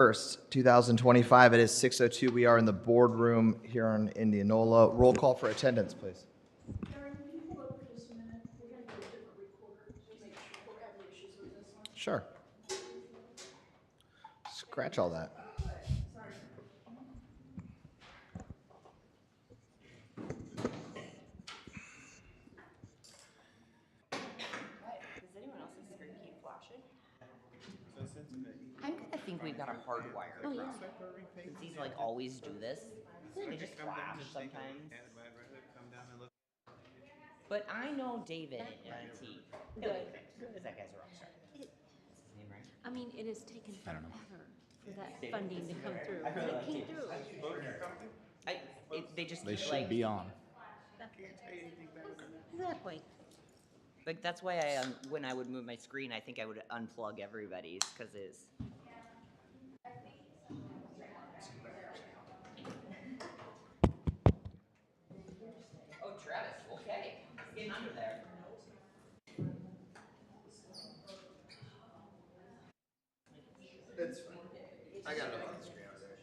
1st, 2025. It is 6:02. We are in the boardroom here in Indianola. Roll call for attendance, please. Aaron, can you hold up for just a minute? We're going to get a different recorder to make sure we're having issues with this one. Sure. Scratch all that. Sorry. Does anyone else's screen keep flashing? I'm gonna think we've got a hardwired problem. Since these like always do this, they just flash sometimes. But I know David in IT. He'll be fixed, because that guy's a rock star. That's his name, right? I mean, it has taken forever for that funding to come through. But it came through. They just They keep, should like, be on. Exactly. like that's why I when I would move my screen, I think I would unplug everybody's because it's. Oh, Travis, okay. It's getting under there. It's fine. I got it up on the screen over there.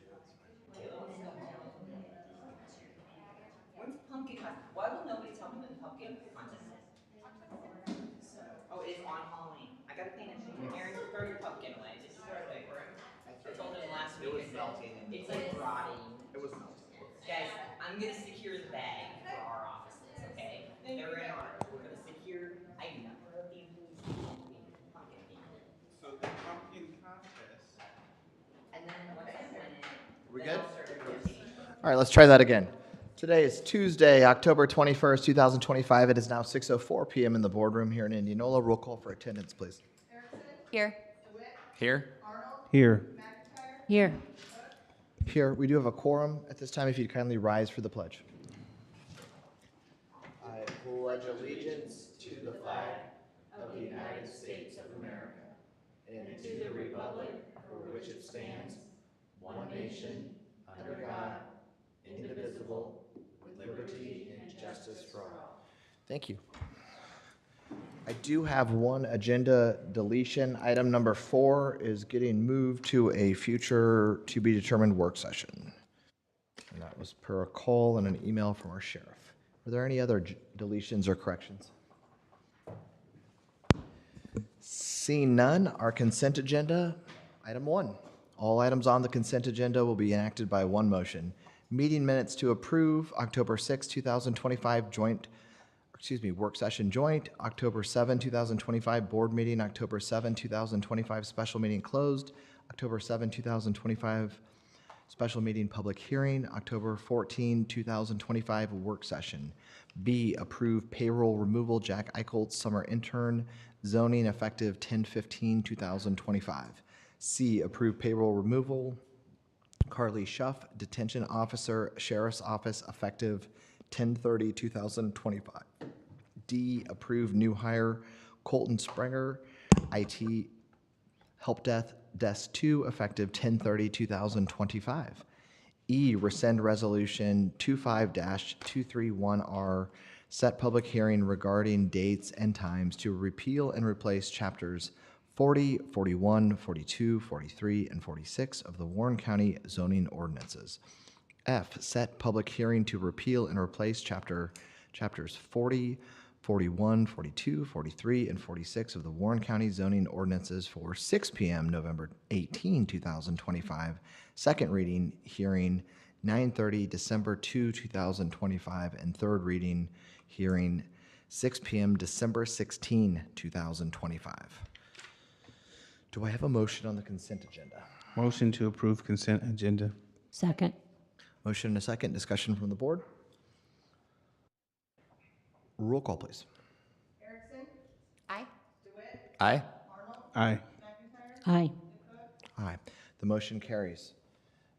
When's pumpkin contest? Why will nobody tell me when the pumpkin contest is? Oh, it is on Halloween. I gotta paint it. Aaron, throw your pumpkin away. Just throw it away for him. I told him last week. It was melting. It's like rotting. It was melting. Guys, I'm gonna secure the bag for our offices, okay? They're in ours. We're gonna secure. I never have the employees pumpkin themed. So the pumpkin contest. And then once I win it, We then good? I'll start a rotation. All right, let's try that again. Today is Tuesday, October 21st, 2025. It is now 6:04 p.m. in the boardroom here in Indianola. Roll call for attendance, please. Here. Here. Here. Here. Here, we do have a quorum at this time. If you'd kindly rise for the pledge. I pledge allegiance to the flag of the United States of America and to the republic for which it stands, one nation, under God, indivisible, with liberty and justice for all. Thank you. I do have one agenda deletion. Item number 4 is getting moved to a future to be determined work session. And that was per a call and an email from our sheriff. Are there any other deletions or corrections? Seeing none, our consent agenda, item 1. All items on the consent agenda will be enacted by one motion. Meeting minutes to approve, October 6, 2025, work session joint, October 7, 2025, board meeting, October 7, 2025, special meeting closed, October 7, 2025, special meeting public hearing, October 14, 2025, work session. B, approve payroll removal, Jack Eichholz, summer intern, zoning effective 10/15/2025. C, approve payroll removal, Carly Schuff, detention officer, sheriff's office, effective 10/30/2025. D, approve new hire Colton Springer, IT help desk 2, effective 10/30/2025. E, rescind resolution 25-231R, set public hearing regarding dates and times to repeal and replace chapters 40, 41, 42, 43, and 46 of the Warren County zoning ordinances. F, set public hearing to repeal and replace chapters 40, 41, 42, 43, and 46 of the Warren County zoning ordinances for 6 p.m. November 18, 2025. Second reading, hearing 9:30 December 2, 2025, and third reading, hearing 6 p.m. December 16, 2025. Do I have a motion on the consent agenda? Motion to approve consent agenda. Second. Motion and a second. Discussion from the board. Roll call, please. Aye. Aye. Aye. Aye. Aye. The motion carries.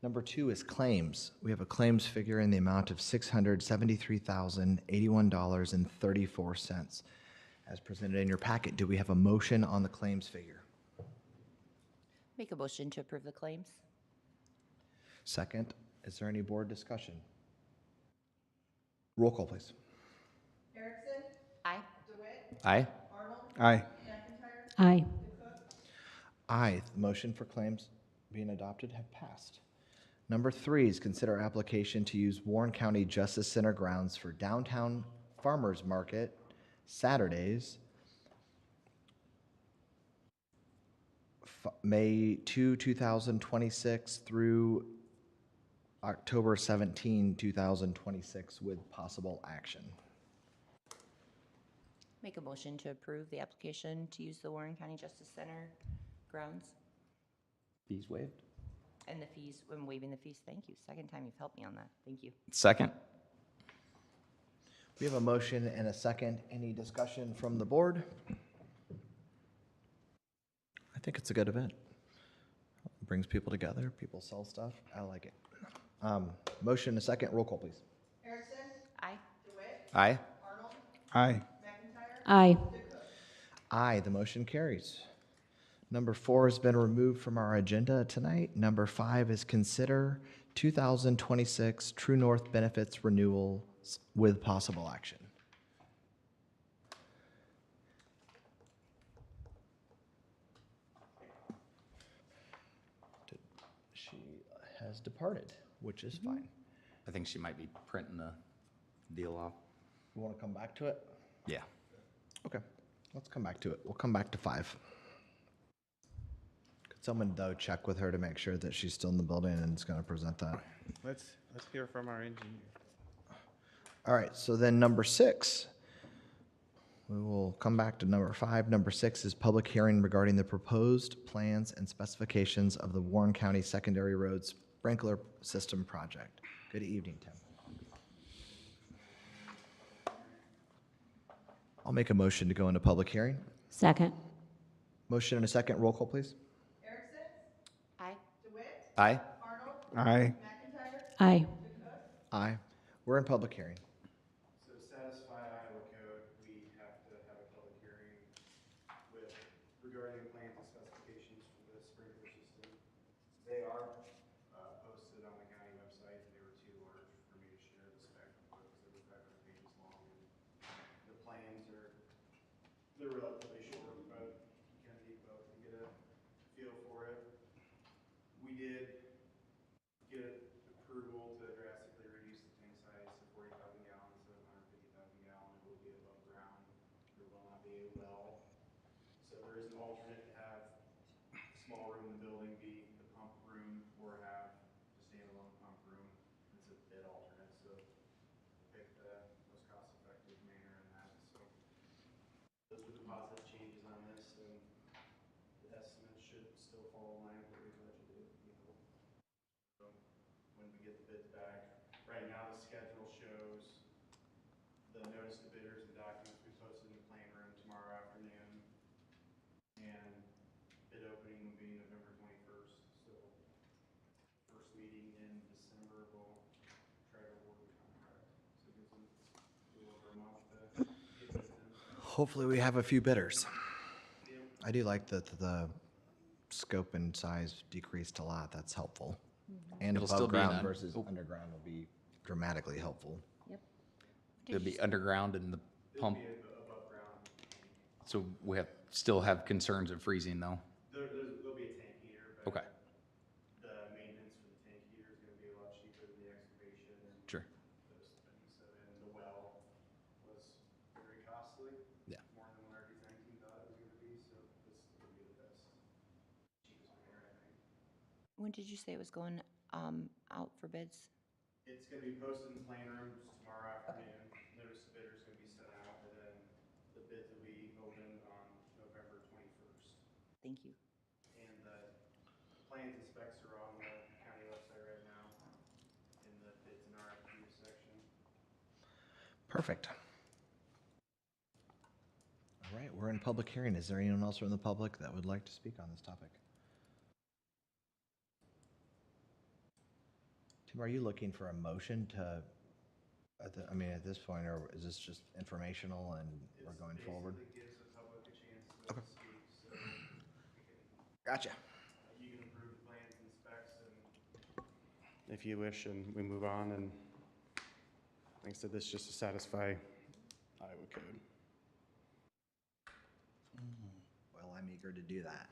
Number 2 is claims. We have a claims figure in the amount of $673,081.34. As presented in your packet, do we have a motion on the claims figure? Make a motion to approve the claims. Second, is there any board discussion? Roll call, please. Aye. Aye. Aye. Aye. Aye. The motion for claims being adopted have passed. Number 3 is consider application to use Warren County Justice Center grounds for downtown farmers market Saturdays, May 2, 2026 through October 17, 2026 with possible action. Make a motion to approve the application to use the Warren County Justice Center grounds Fees waived. and the fees, when waiving the fees. Thank you. Second time you've helped me on that. Thank you. Second. We have a motion and a second. Any discussion from the board? I think it's a good event. Brings people together, people sell stuff. I like it. Motion and a second. Roll call, please. Aye. Aye. Aye. Aye. Aye, the motion carries. Number 4 has been removed from our agenda tonight. Number 5 is consider 2026 True North benefits renewals with possible action. She has departed, which is fine. I think she might be printing the deal off. You want to come back to it? Yeah. Okay, let's come back to it. We'll come back to 5. Could someone, though, check with her to make sure that she's still in the building and is going to present that? Let's hear from our engineer. All right, so then number 6, we will come back to number 5. Number 6 is public hearing regarding the proposed plans and specifications of the Warren County Secondary Roads Sprinkler System Project. Good evening, Tim. I'll make a motion to go into public hearing. Second. Motion and a second. Roll call, please. Aye. Aye. Aye. Aye. Aye. We're in public hearing. So to satisfy Iowa code, we have to have a public hearing with regarding the plans and specifications for the sprinkler system. They are posted on the county website, and they were too large for me to share the spec because they were 500 pages long. And the plans they're relatively short, but you kind of need both to get a feel for it. We did get approval to drastically reduce the tank size to 40,000 gallons instead of 150,000 gallon. It will be above ground. There will not be a well. So there is an alternate to have a small room in the building be the pump room or have a standalone pump room. It's a bid alternate, so pick the most cost-effective manner in that. So those were the positive changes on this, and the estimates should still fall in line with what we budgeted, we hope. So when we get the bids back, right now the schedule shows the notice to bidders and documents we posted in the plan room tomorrow afternoon. And bid opening will be November 21st, so first meeting in December we'll try to award the contract. So it gives them a little over a month to get bids in. Hopefully, we have a few bidders. I do like that the scope and size decreased a lot. That's helpful. And It'll above still be an ground un- versus underground will be dramatically helpful. It'll be underground and the It'll pump. be above ground tank. So we still have concerns of freezing though. There'll be a tank heater, but Okay. the maintenance for the tank heater is gonna be a lot cheaper than the excavation and Sure. those things. So, and the well was very costly. Yeah. More than what our design team thought it was gonna be, so this will be the best, cheapest manner, I think. When did you say it was going out for bids? It's gonna be posted in the plan rooms tomorrow afternoon. Notice the bidder's gonna be sent out, and then the bids will be opened on November 21st. Thank you. And the plans and specs are on the county website right now in the bids and RFQ section. Perfect. All right, we're in public hearing. Is there anyone else from the public that would like to speak on this topic? Tim, are you looking for a motion to, at this point, or is this just informational and we're going forward? Basically gives the public a chance to speak, so Gotcha. you can approve the plans and specs and if you wish, and we move on, and like I said, this is just to satisfy Iowa code. Well, I'm eager to do that.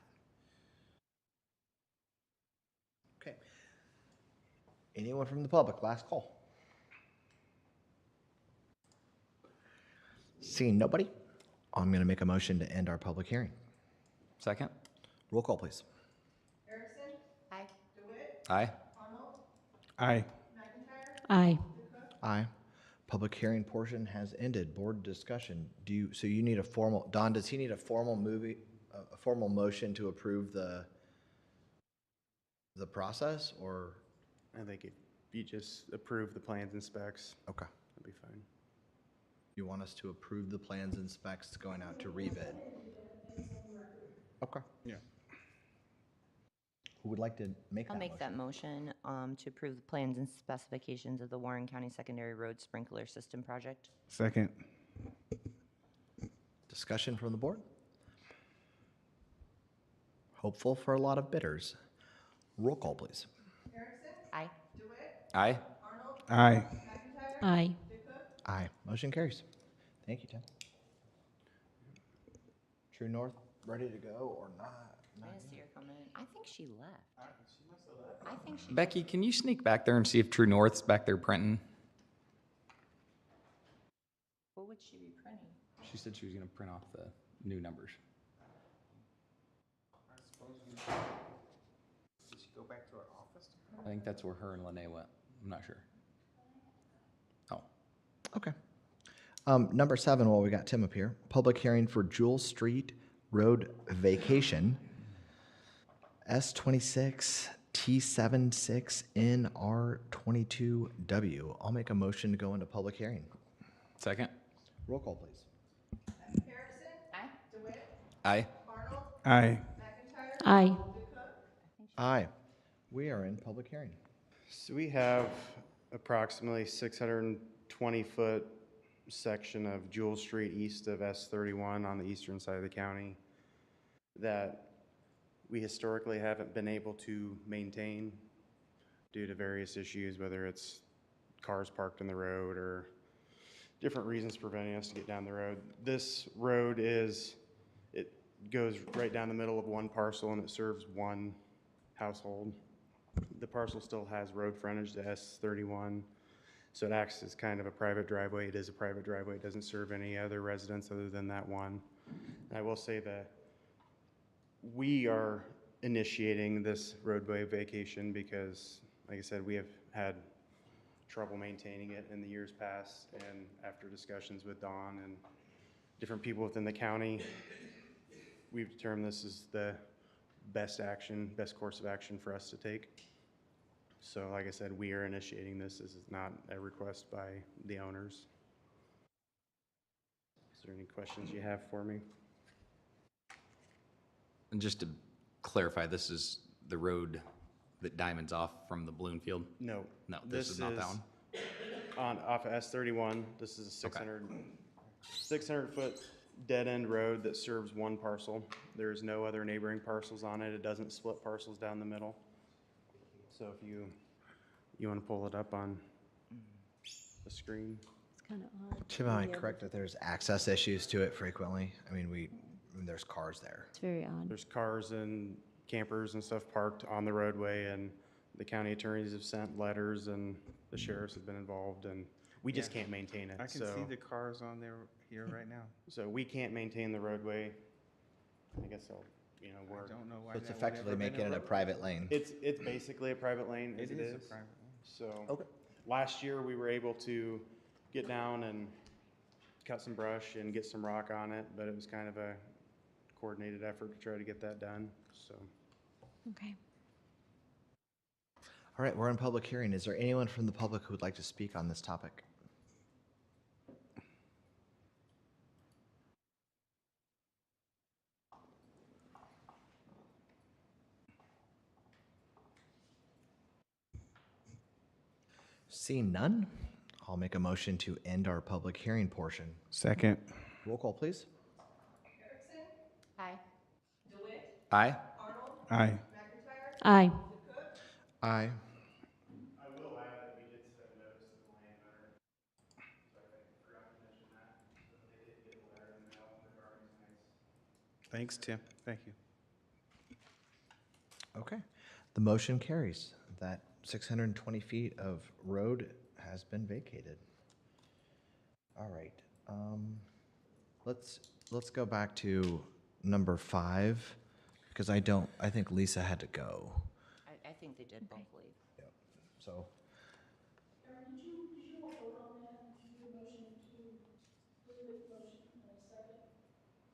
Anyone from the public? Last call. Seeing nobody, I'm going to make a motion to end our public hearing. Second? Roll call, please. Erickson, Aye. DeWitt, Aye. Arnold, Aye. McIntyre, Aye. DeCook. Aye. Public hearing portion has ended. Board discussion. So you need a formal, Don, does he need a formal a formal motion to approve the process, or? I think if you just approve the plans and specs, Okay. that'd be fine. You want us to approve the plans and specs going out to rebid? Okay. Yeah. Who would like to make that I'll make motion? that motion to approve the plans and specifications of the Warren County Secondary Road Sprinkler System Project. Second. Discussion from the board? Hopeful for a lot of bidders. Roll call, please. Erickson, Aye. DeWitt, Aye. Arnold, Aye. McIntyre. Aye. DeCook. Aye. Motion carries. Thank you, Tim. True North, ready to go or not? I didn't see her come in. I think she left. I think she. Becky, can you sneak back there and see if True North's back there printing? What would she be printing? She said she was gonna print off the new numbers. Did she go back to her office? I think that's where her and Lene went. I'm not sure. Oh, Okay. Number 7, while we got Tim up here, public hearing for Jewel Street Road vacation, S26 T76 NR22W. I'll make a motion to go into public hearing. second? Roll call, please. Erickson, Aye. DeWitt, Aye. Arnold, Aye. McIntyre. Aye. DeCook. Aye. We are in public hearing. So we have approximately 620-foot section of Jewel Street east of S31 on the eastern side of the county that we historically haven't been able to maintain due to various issues, whether it's cars parked in the road or different reasons preventing us to get down the road. This road it goes right down the middle of one parcel and it serves one household. The parcel still has road frontage to S31, so it acts as kind of a private driveway. It is a private driveway. It doesn't serve any other residents other than that one. And I will say that we are initiating this roadway vacation because, like I said, we have had trouble maintaining it in the years past, and after discussions with Don and different people within the county, we've determined this is the best course of action for us to take. So like I said, we are initiating this. This is not a request by the owners. Is there any questions you have for me? And just to clarify, this is the road that diamonds off from the balloon field? No. No, this is not that one? Off of S31, this is a 600-foot dead-end road that serves one parcel. There's no other neighboring parcels on it. It doesn't split parcels down the middle. So if you want to pull it up on the screen. It's kind of odd. Tim, am I Yeah, correct that there's access issues to it frequently? I mean, there's cars there. It's very odd. There's cars and campers and stuff parked on the roadway, and the county attorneys have sent letters, and the sheriffs have been involved, and we just can't maintain it. I can see the cars on there here right now. So we can't maintain the roadway. I guess I'll, I work. don't know why. So it's that would effectively ever been making it a road. private lane. It's basically a private lane as It it is a is. private lane. So Okay. last year, we were able to get down and cut some brush and get some rock on it, but it was kind of a coordinated effort to try to get that done, so. Okay. All right, we're in public hearing. Is there anyone from the public who would like to speak on this topic? Seeing none, I'll make a motion to end our public hearing portion. Second. Roll call, please. Erickson, Aye. DeWitt, Aye. Arnold, Aye. McIntyre. Aye. DeCook. Aye. I will add that we did send notice to the landowner, so I forgot to mention that, but they did get a letter in the mail regarding tonight's. Thanks, Tim. Thank you. Okay. The motion carries. That 620 feet of road has been vacated. All right. Let's go back to number 5, because I think Lisa had to go. I think they did both leave. Yep. So, Aaron, did you all vote on that? Did you do a motion to approve it, motion and a second?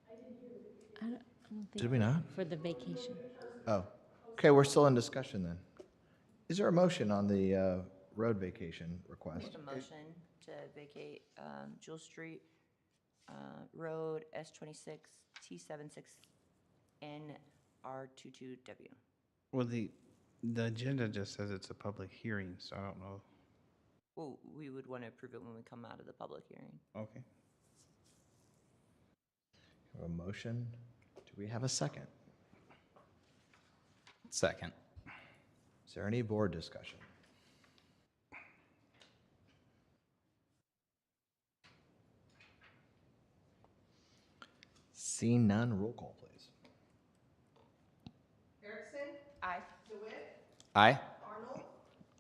I didn't hear it. I don't think. did we not? For the vacation. Oh, okay, we're still in discussion then. Is there a motion on the road vacation request? Make a motion to vacate Jewel Street Road S26 T76 NR22W. Well, the agenda just says it's a public hearing, so I don't know. Well, we would want to approve it when we come out of the public hearing. Okay. We have a motion. Do we have a second? Second. Is there any board discussion? Seeing none, roll call, please. Erickson, Aye. DeWitt, Aye. Arnold,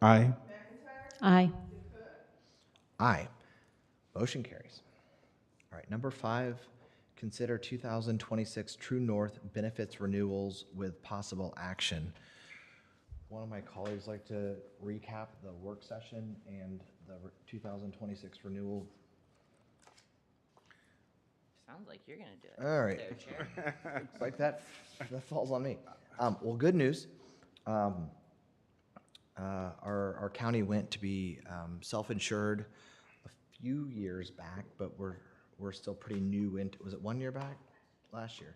Aye. McIntyre, Aye. DeCook. Aye. Motion carries. All right, number 5, consider 2026 True North benefits renewals with possible action. One of my colleagues like to recap the work session and the 2026 renewal. Sounds like you're going to do it. All right. There, Chair. Looks like that falls on me. Well, good news. Our county went to be self-insured a few years back, but we're still pretty new into. Was it 1 year back? Last year.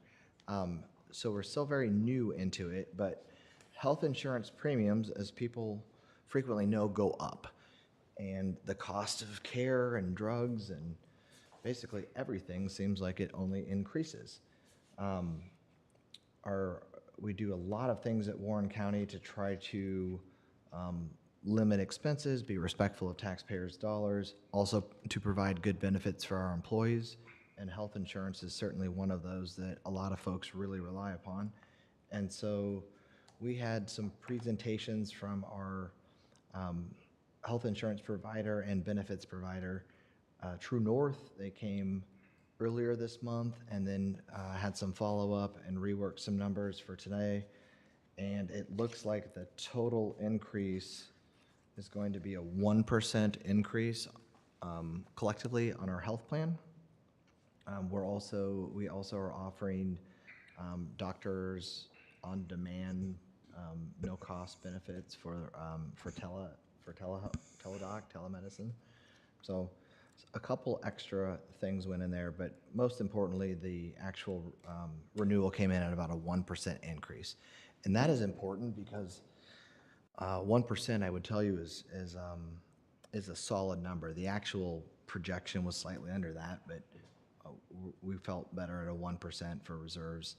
So we're still very new into it, but health insurance premiums, as people frequently know, go up, and the cost of care and drugs and basically everything seems like it only increases. We do a lot of things at Warren County to try to limit expenses, be respectful of taxpayers' dollars, also to provide good benefits for our employees. And health insurance is certainly one of those that a lot of folks really rely upon. And so we had some presentations from our health insurance provider and benefits provider, True North. They came earlier this month and then had some follow-up and reworked some numbers for today. And it looks like the total increase is going to be a 1% increase collectively on our health plan. We also are offering doctors on demand, no cost benefits for teledoc, telemedicine. So a couple extra things went in there, but most importantly, the actual renewal came in at about a 1% increase. And that is important because 1%, I would tell you, is a solid number. The actual projection was slightly under that, but we felt better at a 1% for reserves.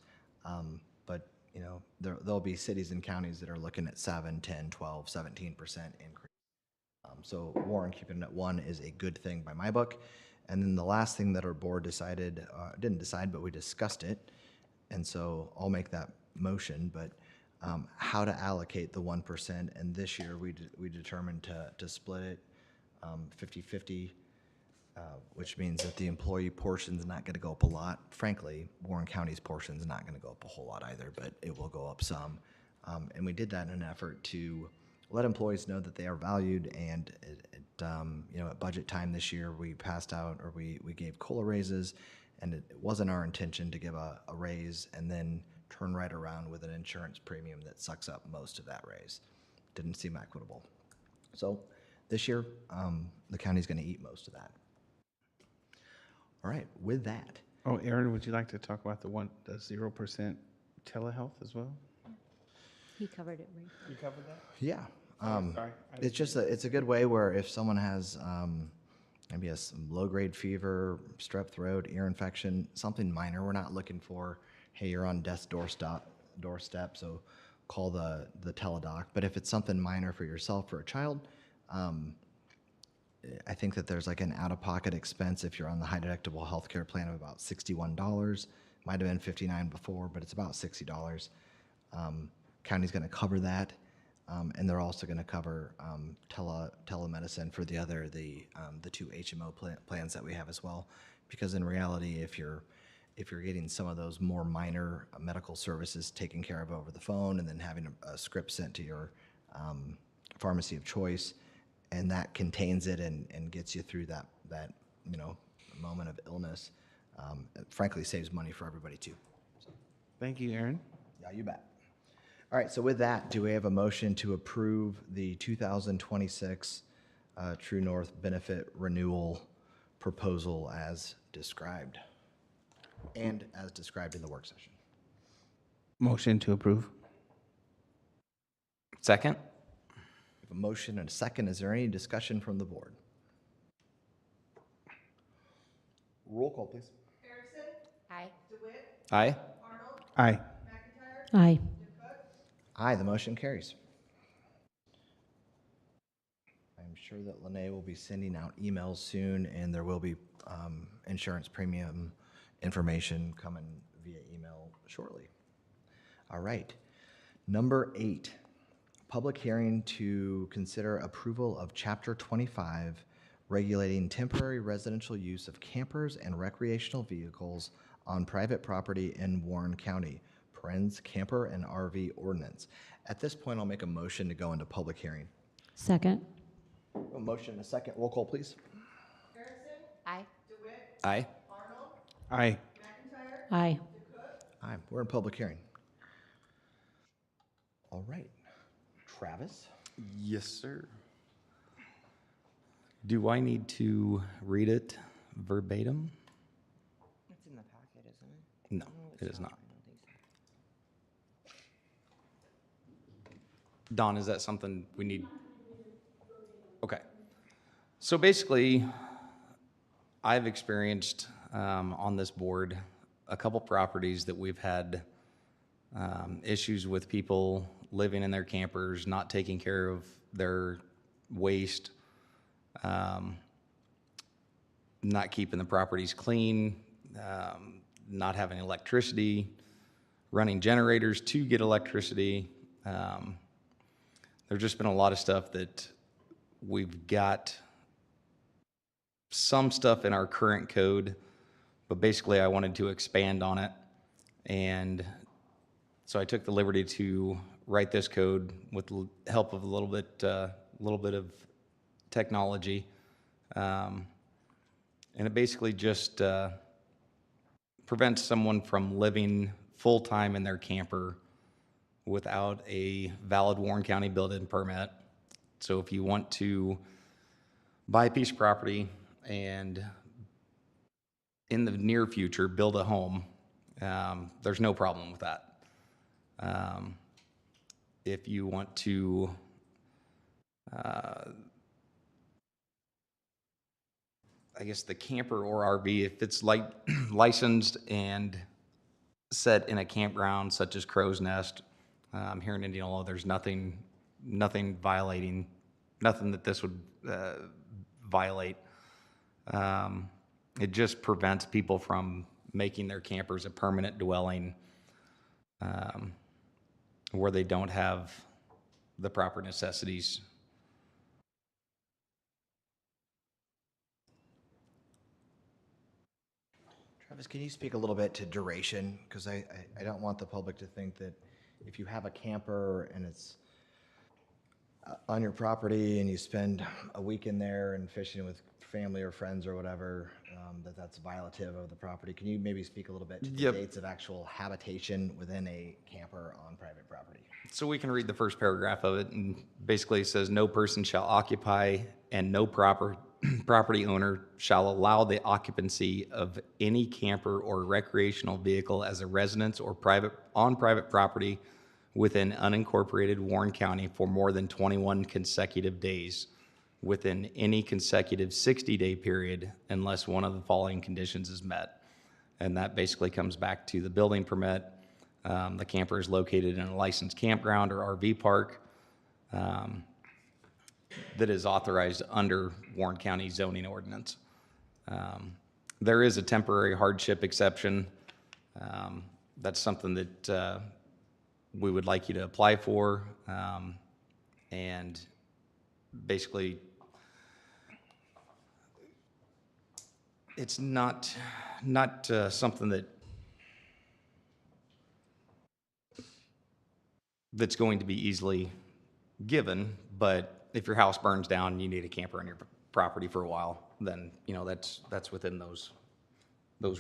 But you know, there'll be cities and counties that are looking at 7, 10, 12, 17% increase. So Warren keeping it at 1 is a good thing by my book. And then the last thing that our board decided, didn't decide, but we discussed it. And so I'll make that motion, but how to allocate the 1%. And this year we determined to split it 50-50, which means that the employee portion is not going to go up a lot. Frankly, Warren County's portion is not going to go up a whole lot either, but it will go up some. And we did that in an effort to let employees know that they are valued. And at budget time this year, we passed out, or we gave COLA raises, and it wasn't our intention to give a raise and then turn right around with an insurance premium that sucks up most of that raise. Didn't seem equitable. So this year, the county's going to eat most of that. All right, with that. Oh, Aaron, would you like to talk about the 0% telehealth as well? He covered it right. You covered that? Yeah. Sorry. It's just it's a good way where if someone has maybe some low-grade fever, strep throat, ear infection, something minor, we're not looking for, hey, you're on death's doorstep, so call the teledoc. But if it's something minor for yourself or a child, I think that there's like an out-of-pocket expense if you're on the high-deductible healthcare plan of about $61. Might have been $59 before, but it's about $60. County's going to cover that. And they're also going to cover telemedicine for the two HMO plans that we have as well. Because in reality, if you're getting some of those more minor medical services taken care of over the phone and then having a script sent to your pharmacy of choice, and that contains it and gets you through that moment of illness, it frankly saves money for everybody too. Thank you, Aaron. Yeah, you bet. All right, so with that, do we have a motion to approve the 2026 True North benefit renewal proposal as described? And as described in the work session. Motion to approve. Second? We have a motion and a second. Is there any discussion from the board? Roll call, please. Erickson, Aye. DeWitt, Aye. Arnold, Aye. McIntyre, Aye. DeCook, Aye, the motion carries. I'm sure that Lene will be sending out emails soon, and there will be insurance premium information coming via email shortly. All right. Number 8, public hearing to consider approval of Chapter 25, regulating temporary residential use of campers and recreational vehicles on private property in Warren County, parens camper and RV ordinance. At this point, I'll make a motion to go into public hearing. Second. A motion and a second. Roll call, please. Erickson, Aye. DeWitt, Aye. Arnold, Aye. McIntyre, Aye. DeCook, Aye, we're in public hearing. All right. Travis? Yes, sir. Do I need to read it verbatim? It's in the packet, isn't it? No, it is not. I don't think so. Don, is that something we need? Okay. So basically, I've experienced on this board a couple properties that we've had issues with people living in their campers, not taking care of their waste, not keeping the properties clean, not having electricity, running generators to get electricity. There's just been a lot of stuff that we've got some stuff in our current code, but basically I wanted to expand on it. And so I took the liberty to write this code with the help of a little bit of technology. And it basically just prevents someone from living full-time in their camper without a valid Warren County built-in permit. So if you want to buy a piece of property and in the near future build a home, there's no problem with that. If you want to I guess the camper or RV, if it's like licensed and set in a campground such as Crow's Nest, here in Indianola, there's nothing violating, nothing that this would violate. It just prevents people from making their campers a permanent dwelling where they don't have the proper necessities. Travis, can you speak a little bit to duration? Because I don't want the public to think that if you have a camper and it's on your property and you spend a week in there and fishing with family or friends or whatever, that's violative of the property. Can you maybe speak a little bit to the Yep. dates of actual habitation within a camper on private property? So we can read the first paragraph of it, and basically it says, "No person shall occupy and no property owner shall allow the occupancy of any camper or recreational vehicle as a residence or on private property within unincorporated Warren County for more than 21 consecutive days within any consecutive 60-day period unless one of the following conditions is met." And that basically comes back to the building permit. The camper is located in a licensed campground or RV park that is authorized under Warren County zoning ordinance. There is a temporary hardship exception. That's something that we would like you to apply for. And basically, it's not something that's going to be easily given, but if your house burns down and you need a camper on your property for a while, then, you know, that's within those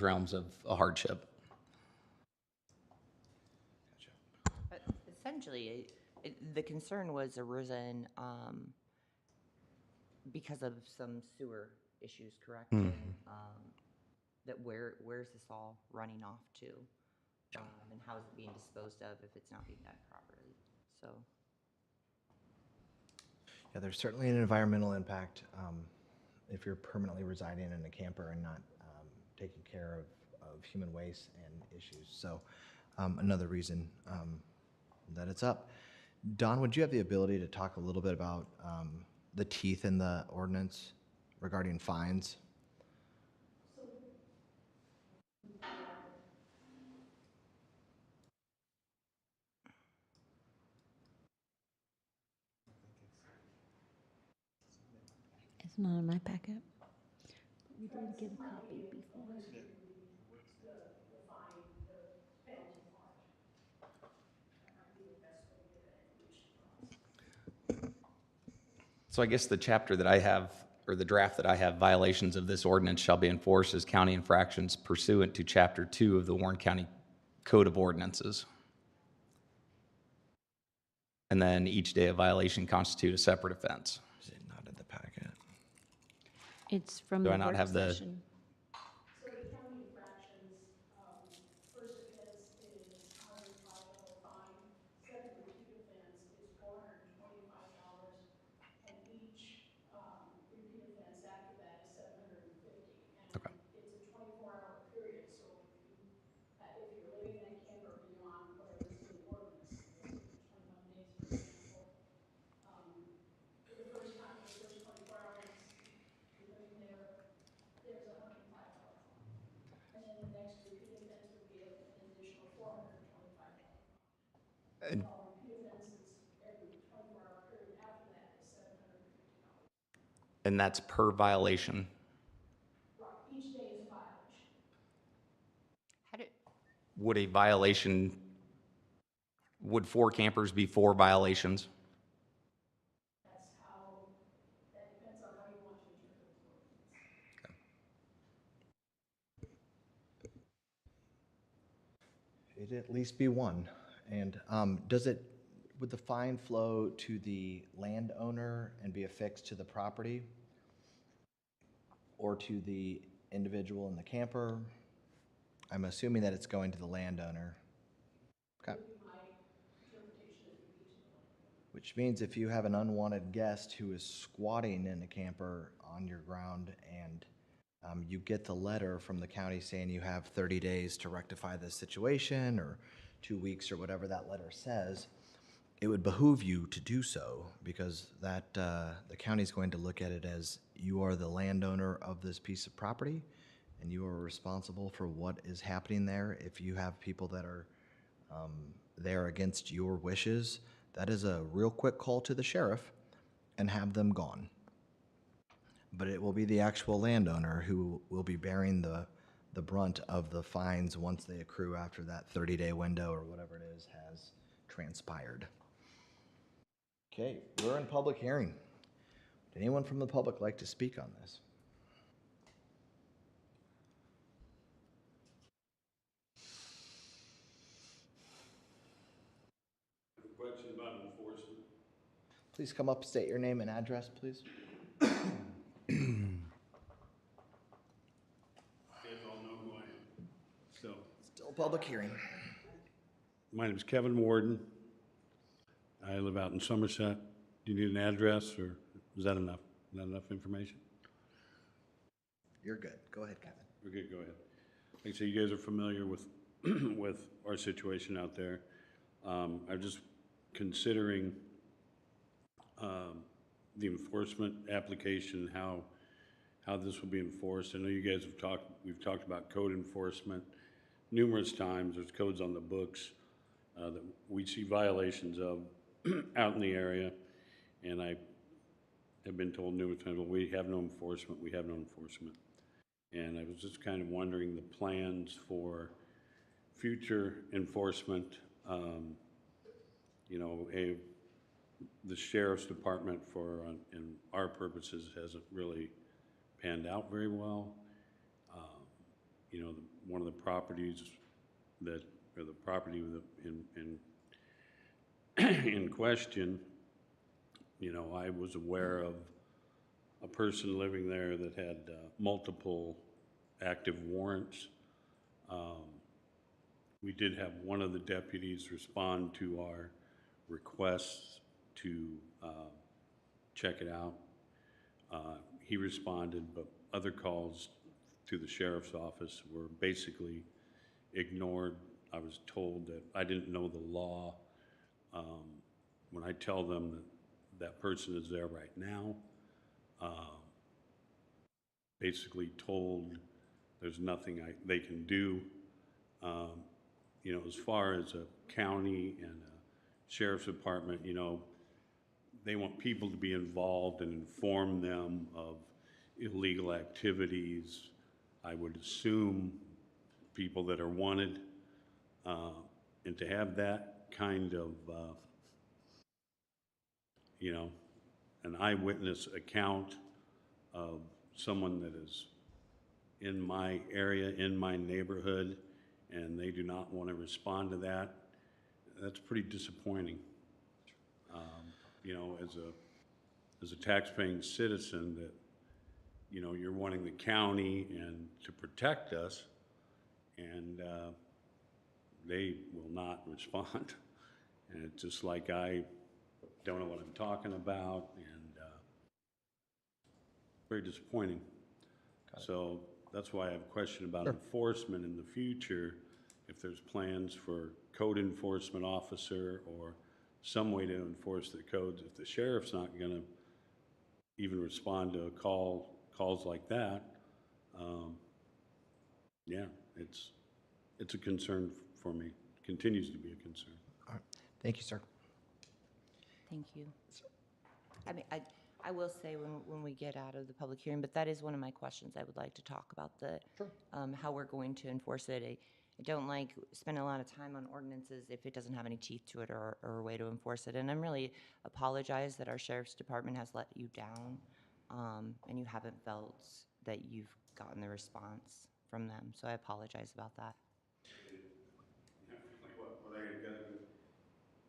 realms of a hardship. But essentially, the concern was arisen because of some sewer issues, correct? And, that where's this all running off to? And how is it being disposed of if it's not being done properly? So, Yeah, there's certainly an environmental impact if you're permanently residing in a camper and not taking care of human waste and issues. So another reason that it's up. Don, would you have the ability to talk a little bit about the teeth in the ordinance regarding fines? It's not in my packet. We did get a copy before. So I guess the chapter that I have, or the draft that I have, violations of this ordinance shall be enforced as county infractions pursuant to Chapter 2 of the Warren County Code of Ordinances. And then each day of violation constitute a separate offense. Is it not in the packet? It's from Do the I not work have the- session. So the county infractions, first offense is $105 fine, second repeat offense is $425, and each repeat offense after that is $750. Okay. And it's a 24-hour period, so if you're living in a camper beyond whatever's in the ordinance, let's say for 21 days, for example, the first 24 hours you're living there, there's a $105 fine. And then the next repeat offense would be an additional $425 fine. All repeat offenses every 24-hour period after that is $750. And that's per violation. Right, each day is a violation. how did, Would a violation, would 4 campers be 4 violations? That depends on how you want to interpret the ordinance. It'd at least be one. And would the fine flow to the landowner and be affixed to the property? Or to the individual in the camper? I'm assuming that it's going to the landowner. Okay. Which means if you have an unwanted guest who is squatting in a camper on your ground and you get the letter from the county saying you have 30 days to rectify this situation, or 2 weeks, or whatever that letter says, it would behoove you to do so, because that the county is going to look at it as you are the landowner of this piece of property, and you are responsible for what is happening there. If you have people that are there against your wishes, that is a real quick call to the sheriff and have them gone. But it will be the actual landowner who will be bearing the brunt of the fines once they accrue after that 30-day window or whatever it is has transpired. Okay, we're in public hearing. Would anyone from the public like to speak on this? Question about enforcement. Please come up, state your name and address, please. You guys all know who I am. So, Still a public hearing. my name is Kevin Warden. I live out in Somerset. Do you need an address, or is that enough? Not enough information? You're good. Go ahead, Kevin. We're good, go ahead. Like I say, you guys are familiar with, with our situation out there. I'm just considering the enforcement application, how this will be enforced. I know you guys have we've talked about code enforcement numerous times. There's codes on the books that we see violations of out in the area. And I have been told numerous times, well, we have no enforcement, we have no enforcement. And I was just kind of wondering the plans for future enforcement. You know, the sheriff's department for, in our purposes, hasn't really panned out very well. You know, one of the properties that, or the property in question, you know, I was aware of a person living there that had multiple active warrants. We did have one of the deputies respond to our requests to check it out. He responded, but other calls to the sheriff's office were basically ignored. I was told that I didn't know the law. When I tell them that that person is there right now, basically told there's nothing they can do. You know, as far as a county and a sheriff's department, you know, they want people to be involved and inform them of illegal activities. I would assume people that are wanted, and to have that kind of, you know, an eyewitness account of someone that is in my area, in my neighborhood, and they do not want to respond to that, that's pretty disappointing. You know, as a taxpaying citizen, that, you know, you're wanting the county and to protect us, and they will not respond. And it's just like I don't know what I'm talking about, and very disappointing. So that's why I have a question about enforcement in the future, if there's plans for code enforcement officer or some way to enforce the codes. If the sheriff's not gonna even respond to calls like that, yeah, it's a concern for me, continues to be a concern. All right. Thank you, sir. Thank you. I mean, I will say when we get out of the public hearing, but that is one of my questions. I would like to talk about how we're going to enforce it. I don't like spending a lot of time on ordinances if it doesn't have any teeth to it or a way to enforce it. And I'm really apologize that our sheriff's department has let you down, and you haven't felt that you've gotten the response from them. So I apologize about that. Like what I gotta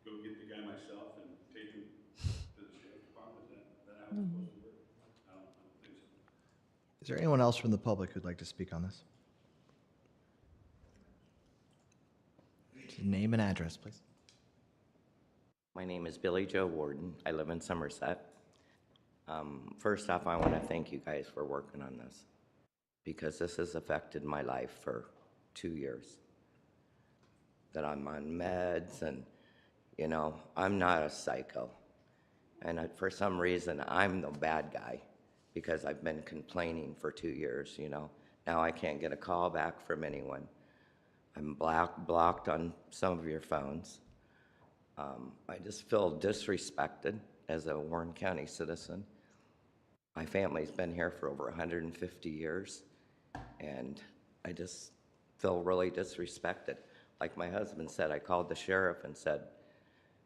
go get the guy myself and take him to the sheriff's department? Is that how it's supposed to work? I don't think so. Is there anyone else from the public who'd like to speak on this? Name and address, please. My name is Billy Joe Warden. I live in Somerset. First off, I want to thank you guys for working on this, because this has affected my life for 2 years. That I'm on meds, and, you know, I'm not a psycho. And for some reason, I'm the bad guy, because I've been complaining for 2 years, you know. Now I can't get a call back from anyone. I'm blocked on some of your phones. I just feel disrespected as a Warren County citizen. My family's been here for over 150 years, and I just feel really disrespected. Like my husband said, I called the sheriff and said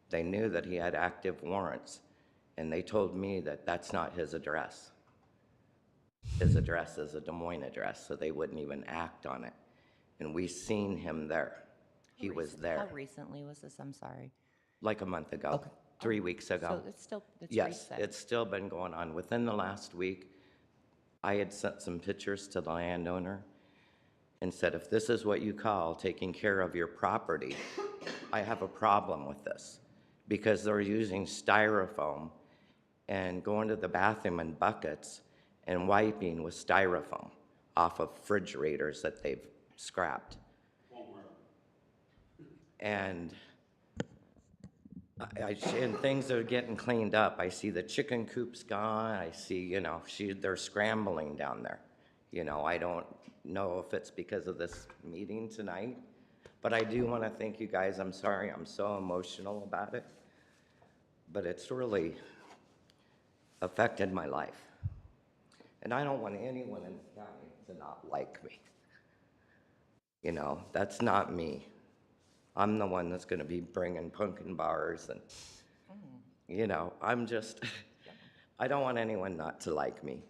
they knew that he had active warrants, and they told me that that's not his address. His address is a Des Moines address, so they wouldn't even act on it. And we seen him there. He was there. How recently was this? I'm sorry. Like a month ago, Okay. 3 weeks ago. So it's Yes, recent. it's still been going on. Within the last week, I had sent some pictures to the landowner and said, if this is what you call taking care of your property, I have a problem with this, because they're using styrofoam and going to the bathroom in buckets and wiping with styrofoam off of refrigerators that they've scrapped. And and things are getting cleaned up. I see the chicken coop's gone. I see, you know, they're scrambling down there. You know, I don't know if it's because of this meeting tonight, but I do want to thank you guys. I'm sorry I'm so emotional about it, but it's really affected my life. And I don't want anyone in the county to not like me. You know, that's not me. I'm the one that's going to be bringing pumpkin bars and, you know, I don't want anyone not to like me.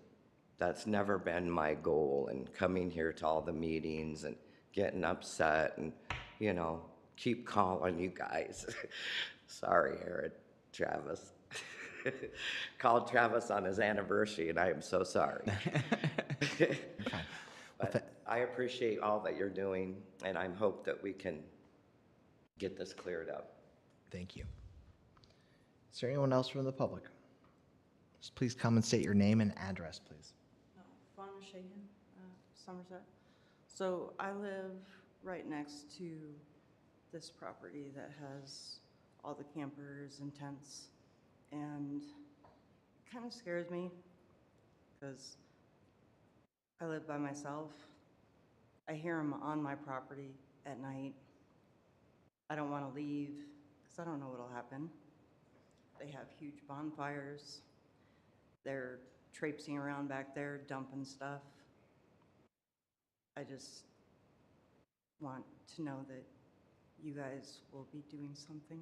That's never been my goal, and coming here to all the meetings and getting upset and, you know, keep calling you guys. Sorry, Travis. Called Travis on his anniversary, and I am so sorry. But I appreciate all that you're doing, and I hope that we can get this cleared up. Thank you. Is there anyone else from the public? Just please come and state your name and address, please. Fauna Shahan, Somerset. So I live right next to this property that has all the campers and tents, and it kind of scares me because I live by myself. I hear them on my property at night. I don't want to leave because I don't know what'll happen. They have huge bonfires. They're traipsing around back there, dumping stuff. I just want to know that you guys will be doing something.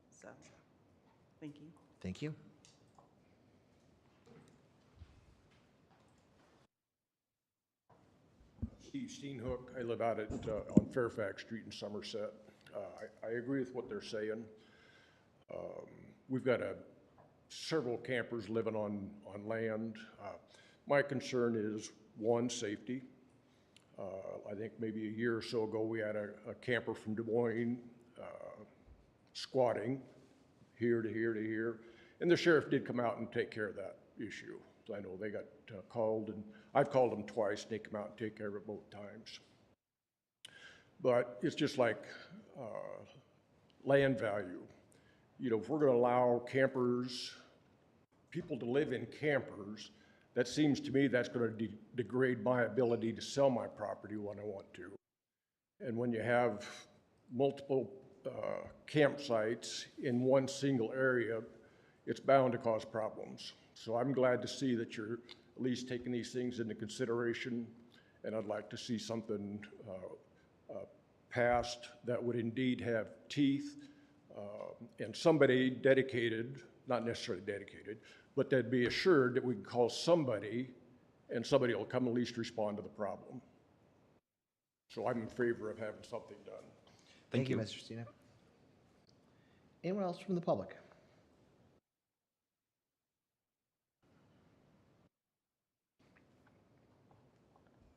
So, thank you. Thank you. Steve Steenhook. I live out on Fairfax Street in Somerset. I agree with what they're saying. We've got several campers living on land. My concern is, one, safety. I think maybe a year or so ago, we had a camper from Des Moines squatting here to here to here. And the sheriff did come out and take care of that issue. So I know they got called, and I've called them twice, and they come out and take care of it both times. But it's just like land value. You know, if we're gonna allow campers, people to live in campers, that seems to me that's gonna degrade my ability to sell my property when I want to. And when you have multiple campsites in one single area, it's bound to cause problems. So I'm glad to see that you're at least taking these things into consideration, and I'd like to see something passed that would indeed have teeth, and somebody dedicated, not necessarily dedicated, but that'd be assured that we can call somebody and somebody will come at least respond to the problem. So I'm in favor of having something done. Thank you, Mr. Steenhook. Anyone else from the public?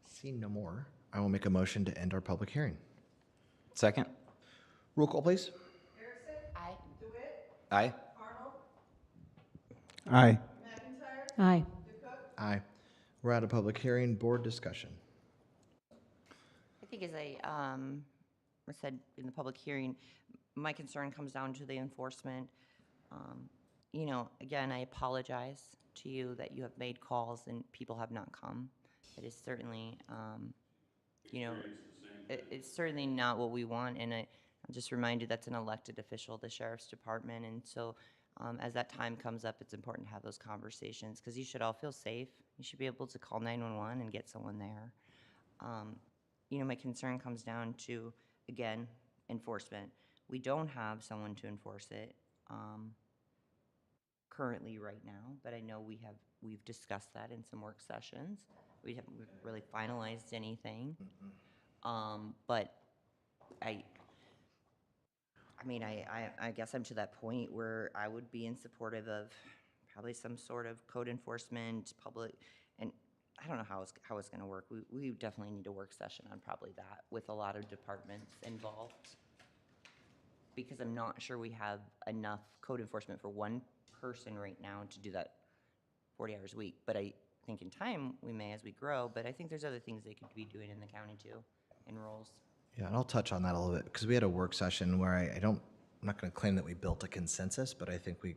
Seeing no more, I will make a motion to end our public hearing. Second? Roll call, please. Erickson? Aye. DeWitt? Aye. Arnold? Aye. McIntyre? Aye. DeCook? Aye. We're out of public hearing. Board discussion. I think as I said in the public hearing, my concern comes down to the enforcement. You know, again, I apologize to you that you have made calls and people have not come. It is certainly, you know, it's certainly not what we want, and I'm just reminded that's an elected official, the sheriff's department, and so as that time comes up, it's important to have those conversations because you should all feel safe. You should be able to call 911 and get someone there. You know, my concern comes down to, again, enforcement. We don't have someone to enforce it currently right now, but I know we've discussed that in some work sessions. We haven't really finalized anything. But I mean, I guess I'm to that point where I would be in supportive of probably some sort of code enforcement, public, and I don't know how it's going to work. We definitely need a work session on probably that with a lot of departments involved, because I'm not sure we have enough code enforcement for one person right now to do that 40 hours a week. But I think in time we may as we grow, but I think there's other things they could be doing in the county too, in roles. Yeah, and I'll touch on that a little bit because we had a work session where I'm not going to claim that we built a consensus, but I think we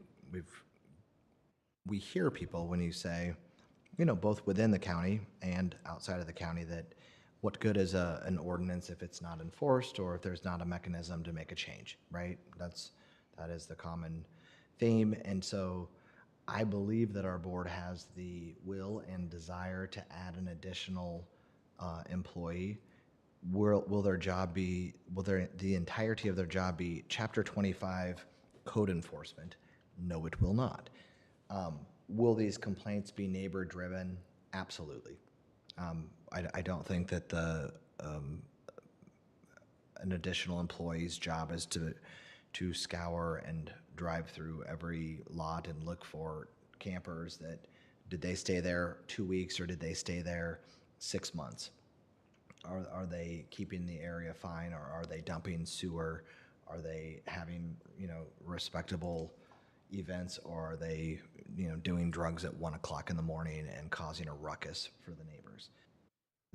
hear people when you say, you know, both within the county and outside of the county, that what good is an ordinance if it's not enforced or if there's not a mechanism to make a change, right? That is the common theme. And so I believe that our board has the will and desire to add an additional employee. Will their job be, the entirety of their job be Chapter 25 code enforcement? No, it will not. Will these complaints be neighbor-driven? Absolutely. I don't think that an additional employee's job is to scour and drive through every lot and look for campers that, did they stay there 2 weeks or did they stay there 6 months? Are they keeping the area fine, or are they dumping sewer? Are they having, respectable events, or are they, doing drugs at 1 o'clock in the morning and causing a ruckus for the neighbors?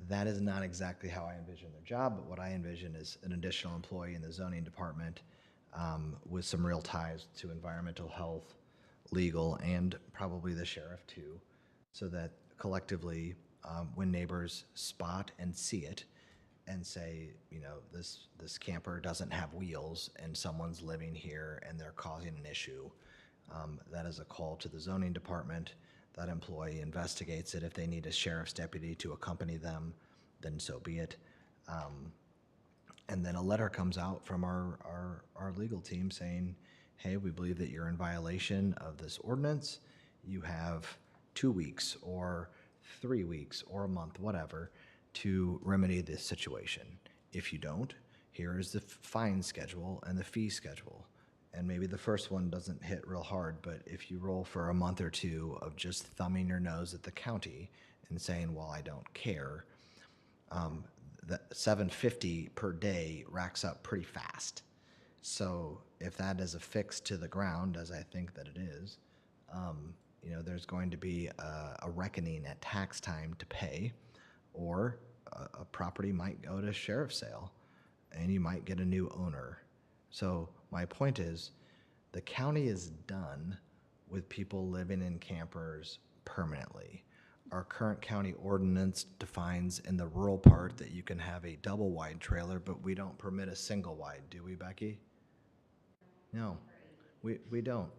That is not exactly how I envision their job, but what I envision is an additional employee in the zoning department with some real ties to environmental health, legal, and probably the sheriff too, so that collectively, when neighbors spot and see it and say, this camper doesn't have wheels and someone's living here and they're causing an issue, that is a call to the zoning department. That employee investigates it. If they need a sheriff's deputy to accompany them, then so be it. And then a letter comes out from our legal team saying, hey, we believe that you're in violation of this ordinance. You have 2 weeks or 3 weeks or a month, whatever, to remedy this situation. If you don't, here is the fine schedule and the fee schedule. And maybe the first one doesn't hit real hard, but if you roll for a month or two of just thumbing your nose at the county and saying, well, I don't care, that $750 per day racks up pretty fast. So if that is affixed to the ground, as I think that it is, there's going to be a reckoning at tax time to pay, or a property might go to sheriff's sale and you might get a new owner. So my point is, the county is done with people living in campers permanently. Our current county ordinance defines in the rural part that you can have a double wide trailer, but we don't permit a single wide, do we, Becky? No, we don't.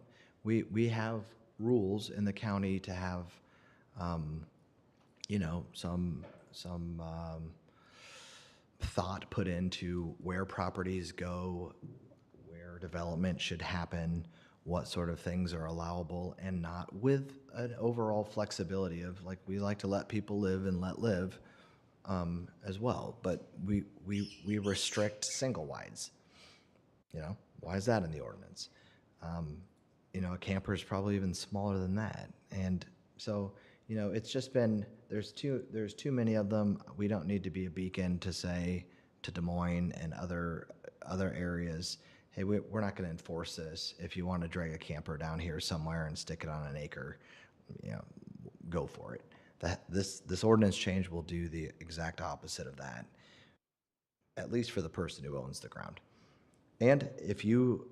We have rules in the county to have, some thought put into where properties go, where development should happen, what sort of things are allowable and not, with an overall flexibility of, like, we like to let people live and let live as well, but we restrict single wides. Why is that in the ordinance? A camper is probably even smaller than that, and so it's just been, there's too many of them. We don't need to be a beacon to say to Des Moines and other areas, hey, we're not going to enforce this. If you want to drag a camper down here somewhere and stick it on an acre, go for it. This ordinance change will do the exact opposite of that, at least for the person who owns the ground. And if you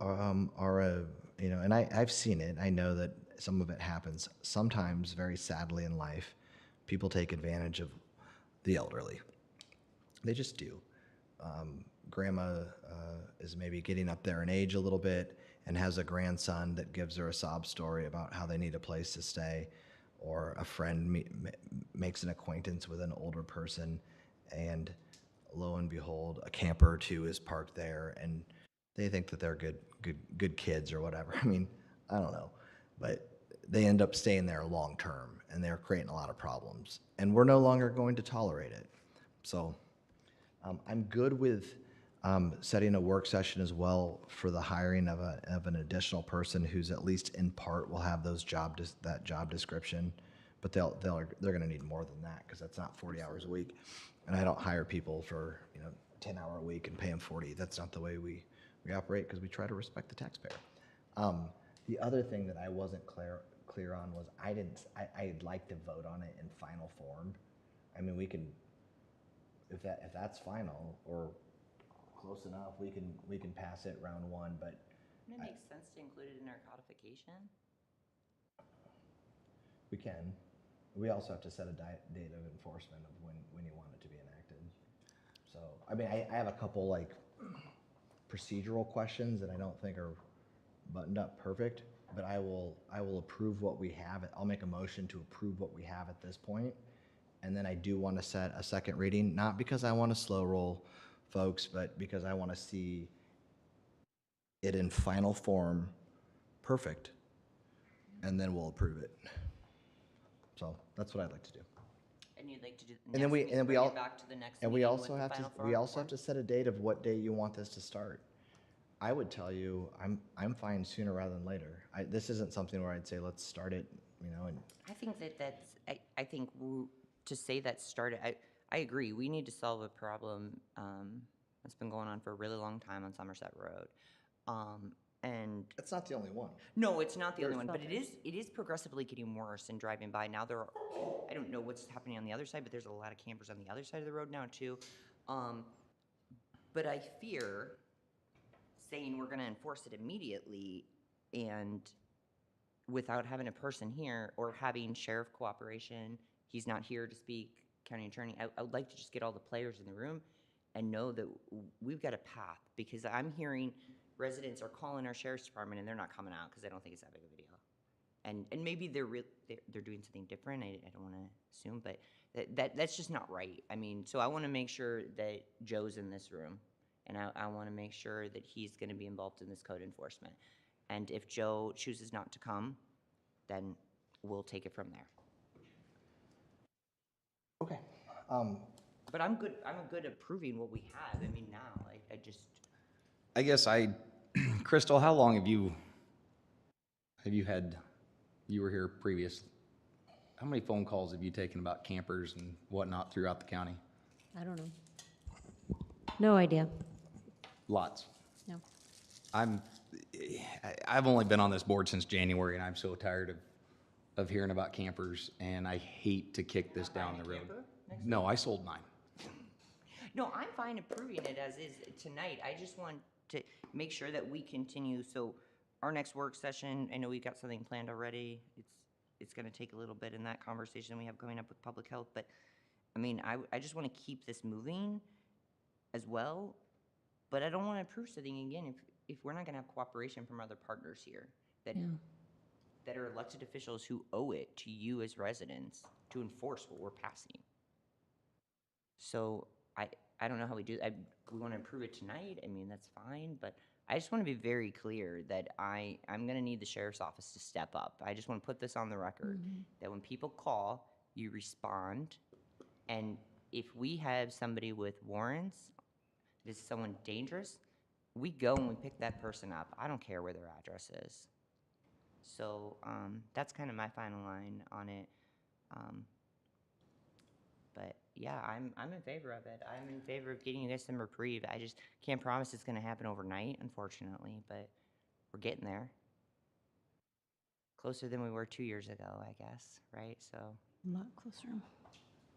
and I've seen it, I know that some of it happens sometimes, very sadly in life, people take advantage of the elderly. They just do. Grandma is maybe getting up there in age a little bit and has a grandson that gives her a sob story about how they need a place to stay, or a friend makes an acquaintance with an older person, and lo and behold, a camper or two is parked there, and they think that they're good kids or whatever. I mean, I don't know, but they end up staying there long term, and they're creating a lot of problems, and we're no longer going to tolerate it. So I'm good with setting a work session as well for the hiring of an additional person who's at least in part will have that job description, but they're going to need more than that, because that's not 40 hours a week, and I don't hire people for 10-hour a week and pay them 40. That's not the way we operate, because we try to respect the taxpayer. The other thing that I wasn't clear on was I'd like to vote on it in final form. I mean, we can, if that's final or close enough, we can pass it round one, but It makes sense to include it in our codification. we can. We also have to set a date of enforcement of when you want it to be enacted. So, I mean, I have a couple procedural questions that I don't think are buttoned up perfect, but I will approve what we have. I'll make a motion to approve what we have at this point. And then I do want to set a second reading, not because I want to slow roll folks, but because I want to see it in final form, perfect, and then we'll approve it. So that's what I'd like to do. And you'd like to do, And then we, next and then we bring all, it back to the next and we meeting also with the have to, final we also form? have to set a date of what day you want this to start. I would tell you, I'm fine sooner rather than later. This isn't something where I'd say, let's start it, and I think I think to say that started, I agree, we need to solve a problem, that's been going on for a really long time on Somerset Road. And it's not the only one. no, it's not the only one, but it is progressively getting worse in driving by. Now I don't know what's happening on the other side, but there's a lot of campers on the other side of the road now too. But I fear saying we're gonna enforce it immediately and without having a person here or having sheriff cooperation, he's not here to speak, county attorney. I would like to just get all the players in the room and know that we've got a path, because I'm hearing residents are calling our sheriff's department and they're not coming out because they don't think it's that big of a deal. And maybe they're doing something different. I don't want to assume, but that's just not right. I mean, so I want to make sure that Joe's in this room, and I want to make sure that he's going to be involved in this code enforcement. And if Joe chooses not to come, then we'll take it from there. Okay. But I'm good approving what we have. I mean, now, I guess Crystal, how long have you were here previous? How many phone calls have you taken about campers and whatnot throughout the county? I don't know. No idea. Lots. No. I've only been on this board since January, and I'm so tired of hearing about campers, and I hate to kick this down the road. No, I sold mine. no, I'm fine approving it as is tonight. I just want to make sure that we continue. So our next work session, I know we've got something planned already. It's going to take a little bit in that conversation we have coming up with public health, but I mean, I just want to keep this moving as well, but I don't want to approve something again if we're not going to have cooperation from other partners here that are elected officials who owe it to you as residents to enforce what we're passing. So I don't know how we do that. We want to approve it tonight. I mean, that's fine, but I just want to be very clear that I'm going to need the sheriff's office to step up. I just want to put this on the record that when people call, you respond. And if we have somebody with warrants, is someone dangerous, we go and we pick that person up. I don't care where their address is. So that's kind of my final line on it. But yeah, I'm in favor of it. I'm in favor of getting you guys some reprieve. I just can't promise it's going to happen overnight, unfortunately, but we're getting there. Closer than we were 2 years ago, I guess, right? So A lot closer.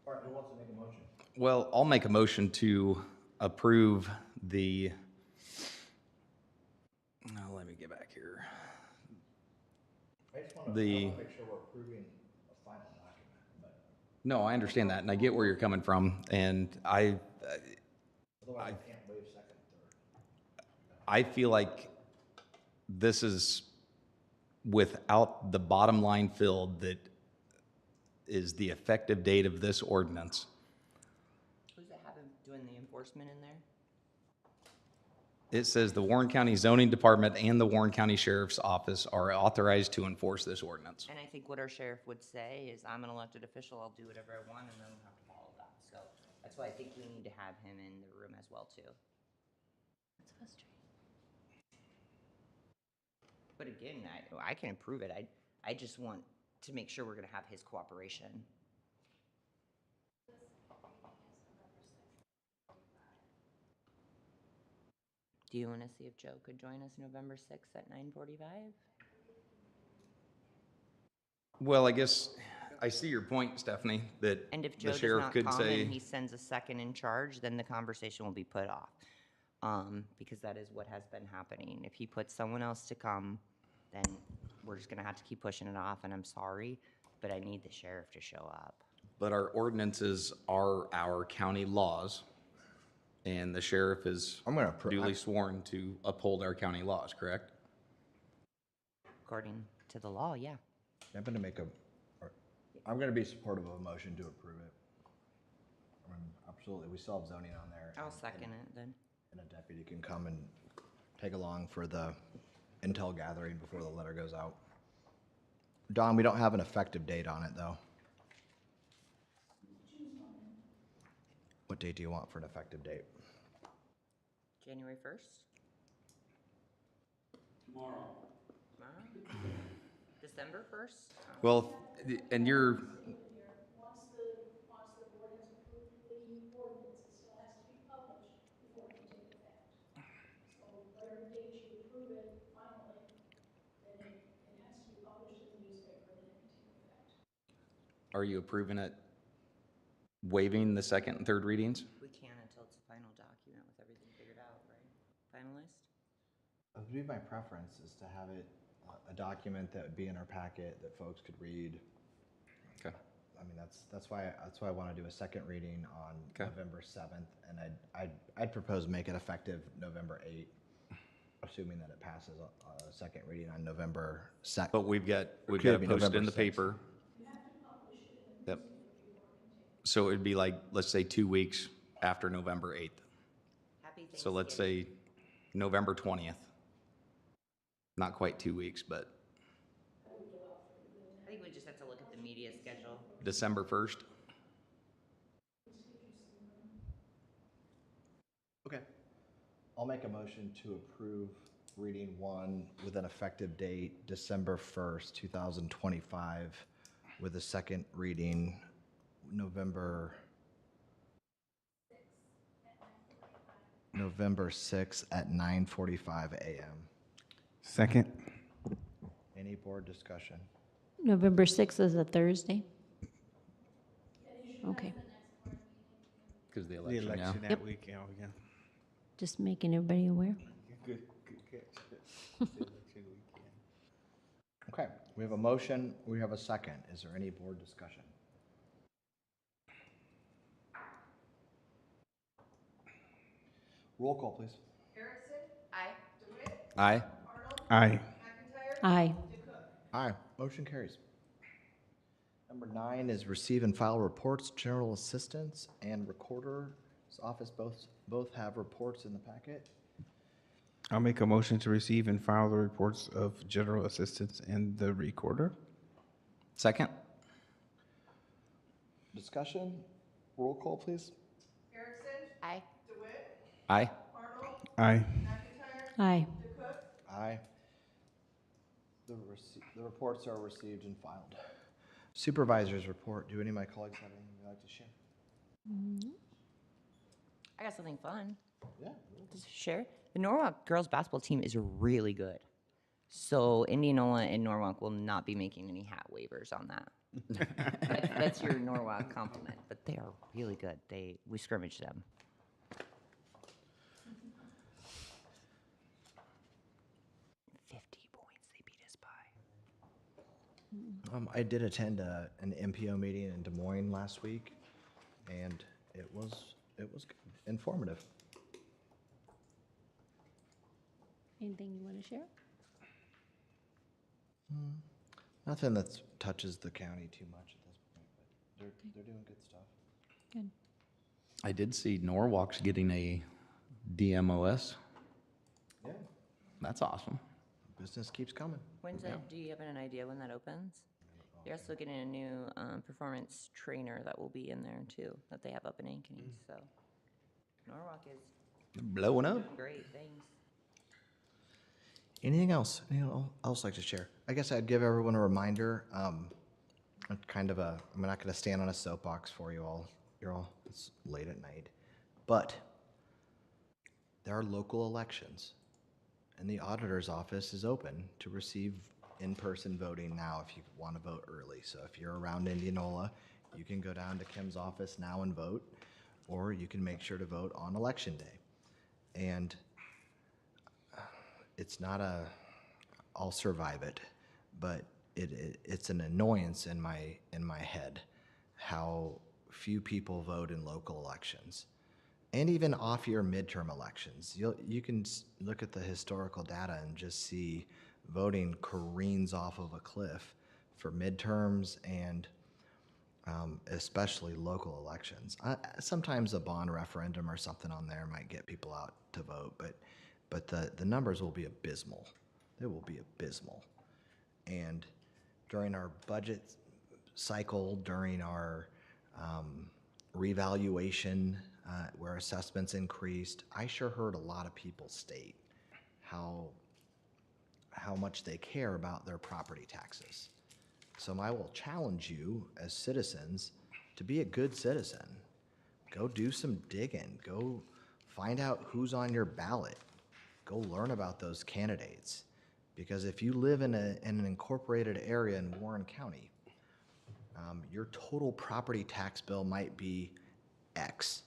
All right, who wants to make a motion? Well, I'll make a motion to approve the, let me get back here. I just want to The- make sure we're approving a final document, but No, I understand that, and I get where you're coming from, and otherwise I can't waive second, third. I feel like this is without the bottom line filled that is the effective date of this ordinance. who's that having doing the enforcement in there? It says the Warren County Zoning Department and the Warren County Sheriff's Office are authorized to enforce this ordinance. And I think what our sheriff would say is, I'm an elected official, I'll do whatever I want, and I don't have to follow that. So that's why I think we need to have him in the room as well, too. That's frustrating. But again, I can approve it. I just want to make sure we're gonna have his cooperation. Do you wanna see if Joe could join us November 6th at 9:45? Well, I guess I see your point, Stephanie, that And if the Joe does sheriff not could come say, and he sends a second in charge, then the conversation will be put off. Because that is what has been happening. If he puts someone else to come, then we're just gonna have to keep pushing it off, and I'm sorry, but I need the sheriff to show up. but our ordinances are our county laws, and the sheriff is I'm gonna duly sworn to uphold our county laws, correct? According to the law, yeah. I'm going to make I'm going to be supportive of a motion to approve it. I mean, absolutely, we still have zoning on there. I'll second it then. And a deputy can come and tag along for the intel gathering before the letter goes out. Don, we don't have an effective date on it, though. What date do you want for an effective date? January 1st? Tomorrow. Tomorrow? December 1st? Well, and you're, Once the board has approved the ordinance, it still has to be published before it can take effect. So whatever date you approve it finally, then it has to be published in the newspaper, and then it can take effect. are you approving it, waiving the second and third readings? We can't until it's a final document with everything figured out, right? Finalized? It would be my preference is to have it, a document that would be in our packet that folks could read. Okay. I mean, that's why I want to do a second reading on Okay. November 7th, and I'd propose make it effective November 8th, assuming that it passes a second reading on November 2nd. But we've got to Excuse me, post it November in the 6th. paper. Yep. So it'd be like, let's say 2 weeks after November 8th. Happy So let's say November 20th. Not quite 2 weeks, but I think we just have to look at the media schedule. December 1st. Okay. I'll make a motion to approve reading 1 with an effective date December 1st, 2025, with a second reading November 6th at 9:45 a.m. Second. Any board discussion? November 6th is a Thursday? Okay, Because the The election, yeah. election Yep. that week, yeah, we can. just making everybody aware. Good catch. The election weekend. Okay, we have a motion, we have a second. Is there any board discussion? Roll call, please. Erickson, Aye. DeWitt, Aye. Arnold, Aye. McIntyre, Aye. DeCook. Aye, motion carries. Number 9 is receive and file reports. General Assistance and Recorder's Office both have reports in the packet. I'll make a motion to receive and file the reports of general assistance and the recorder. Second? Discussion? Roll call, please. Erickson, Aye. DeWitt, Aye. Arnold, Aye. McIntyre, Aye. DeCook. Aye. The reports are received and filed. Supervisors report. Do any of my colleagues have anything they'd like to share? I got something fun. Yeah. Just share. The Norwalk girls basketball team is really good. So Indianola and Norwalk will not be making any hat waivers on that. That's your Norwalk compliment. But they are really good. We scrimmaged them. I did attend an MPO meeting in Des Moines last week, and it was informative. Anything you want to share? Nothing that touches the county too much at this point, but they're doing good stuff. Good. I did see Norwalk's getting a DMOS. Yeah. That's awesome. Business keeps coming. When's that? Do you have an idea when that opens? You're also getting a new performance trainer that will be in there too, that they have up in Ankeny. So Norwalk is Blowing up. doing great things. Anything else? Anyone else like to share? I guess I'd give everyone a reminder. I'm not going to stand on a soapbox for you all. It's late at night. But there are local elections, and the auditor's office is open to receive in-person voting now if you want to vote early. So if you're around Indianola, you can go down to Kim's office now and vote, or you can make sure to vote on election day. And it's not I'll survive it, but it's an annoyance in my head how few people vote in local elections, and even off-year midterm elections. You can look at the historical data and just see voting careens off of a cliff for midterms and especially local elections. Sometimes a bond referendum or something on there might get people out to vote, but the numbers will be abysmal. They will be abysmal. And during our budget cycle, during our revaluation, where assessments increased, I sure heard a lot of people state how much they care about their property taxes. So I will challenge you as citizens to be a good citizen. Go do some digging. Go find out who's on your ballot. Go learn about those candidates. Because if you live in an incorporated area in Warren County, your total property tax bill might be X.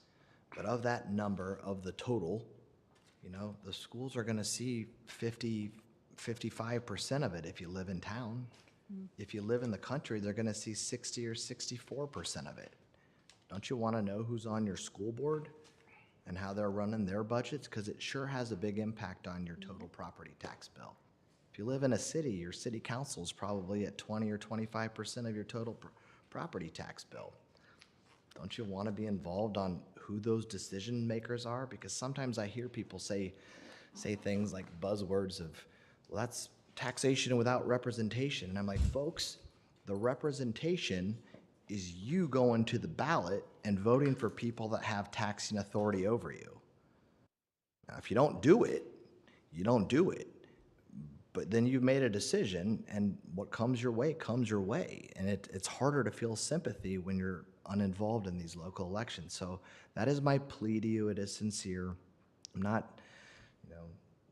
But of that number, of the total, the schools are going to see 55% of it if you live in town. If you live in the country, they're going to see 60 or 64% of it. Don't you want to know who's on your school board and how they're running their budgets? Because it sure has a big impact on your total property tax bill. If you live in a city, your city council is probably at 20 or 25% of your total property tax bill. Don't you want to be involved on who those decision makers are? Because sometimes I hear people say things like buzzwords of, well, that's taxation without representation. And I'm like, folks, the representation is you going to the ballot and voting for people that have taxing authority over you. Now, if you don't do it, you don't do it. But then you've made a decision, and what comes your way comes your way. And it's harder to feel sympathy when you're uninvolved in these local elections. So that is my plea to you. It is sincere. I'm not,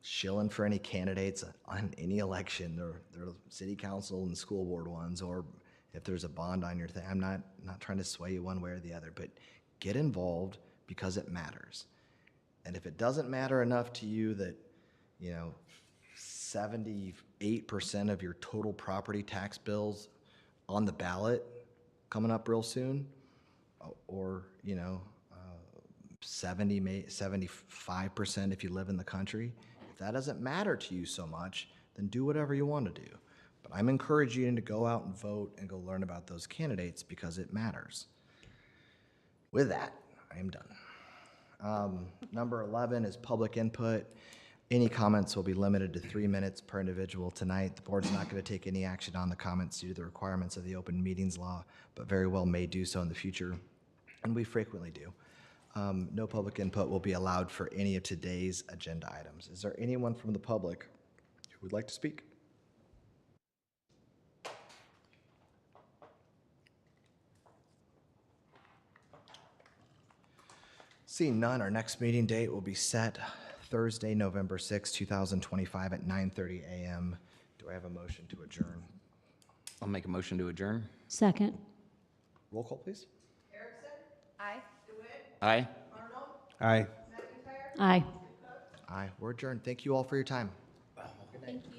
shilling for any candidates on any election. They're city council and school board ones, or if there's a bond on your thing. I'm not trying to sway you one way or the other, but get involved because it matters. And if it doesn't matter enough to you that, 78% of your total property tax bills on the ballot coming up real soon, or 75% if you live in the country, if that doesn't matter to you so much, then do whatever you want to do. But I'm encouraging you to go out and vote and go learn about those candidates because it matters. With that, I am done. Number 11 is public input. Any comments will be limited to 3 minutes per individual tonight. The board's not going to take any action on the comments due to the requirements of the open meetings law, but very well may do so in the future, and we frequently do. No public input will be allowed for any of today's agenda items. Is there anyone from the public who would like to speak? Seeing none, our next meeting date will be set Thursday, November 6, 2025 at 9:30 a.m. Do I have a motion to adjourn? I'll make a motion to adjourn. Second. Roll call, please. Erickson, Aye. DeWitt, Aye. Arnold, Aye. McIntyre, Aye. Cook. Aye, we're adjourned. Thank you all for your time. Thank you.